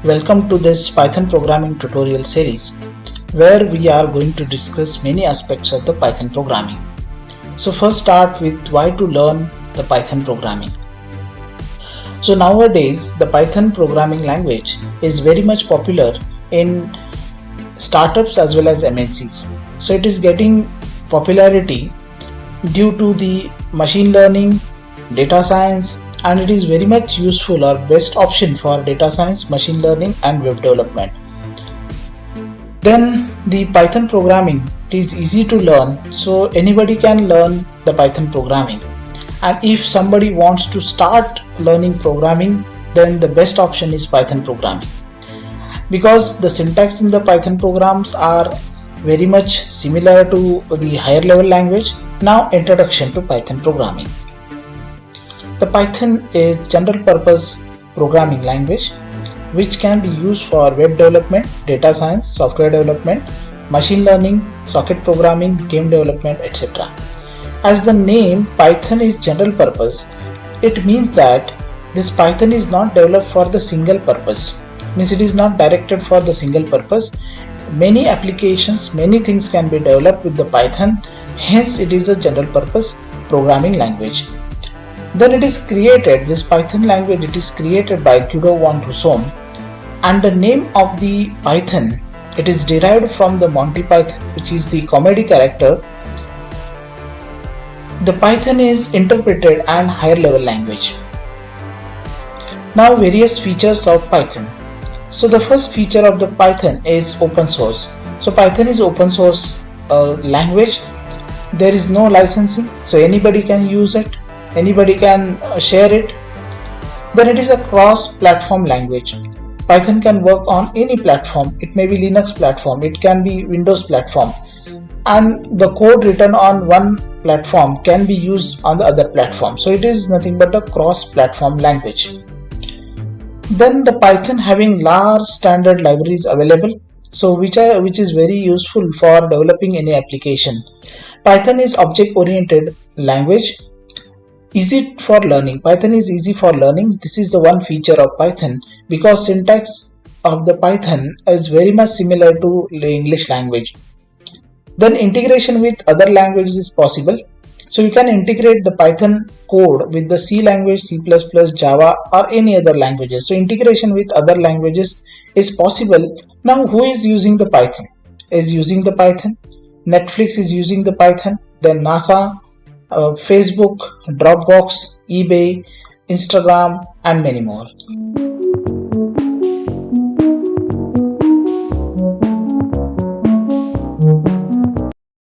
Welcome to this Python programming tutorial series where we are going to discuss many aspects of the Python programming. So first start with why to learn the Python programming. So nowadays the Python programming language is very much popular in startups as well as MNCs. So it is getting popularity due to the machine learning, data science, and it is very much useful or best option for data science, machine learning and web development. Then the Python programming, it is easy to learn, so anybody can learn the Python programming. And if somebody wants to start learning programming, then the best option is Python programming, because the syntax in the Python programs are very much similar to the higher level language. Now introduction to Python programming. The Python is general purpose programming language which can be used for web development, data science, software development, machine learning, socket programming, game development, etc. As the name Python is general purpose, it means that this Python is not developed for the single purpose. Means it is not directed for the single purpose. Many applications, many things can be developed with the Python, hence it is a general purpose programming language. Then it is created, this Python language, it is created by Guido van Rossum, and the name of the Python, it is derived from the Monty Python, which is the comedy character. The Python is interpreted and higher level language. Now various features of Python. So the first feature of the Python is open source. So Python is open source language. There is no licensing, so anybody can use it. Anybody can share it. Then it is a cross-platform language. Python can work on any platform. It may be Linux platform, it can be Windows platform, and the code written on one platform can be used on the other platform. So it is nothing but a cross-platform language. Then the Python having large standard libraries available, so which is very useful for developing any application. Python is object-oriented language. Easy for learning. Python is easy for learning. This is the one feature of Python, because syntax of the Python is very much similar to the English language. Then integration with other languages is possible. So you can integrate the Python code with the C language, C++, Java or any other languages. So integration with other languages is possible. Now who is using the Python? Is using the Python. Netflix is using the Python. Then NASA, Facebook, Dropbox, eBay, Instagram and many more.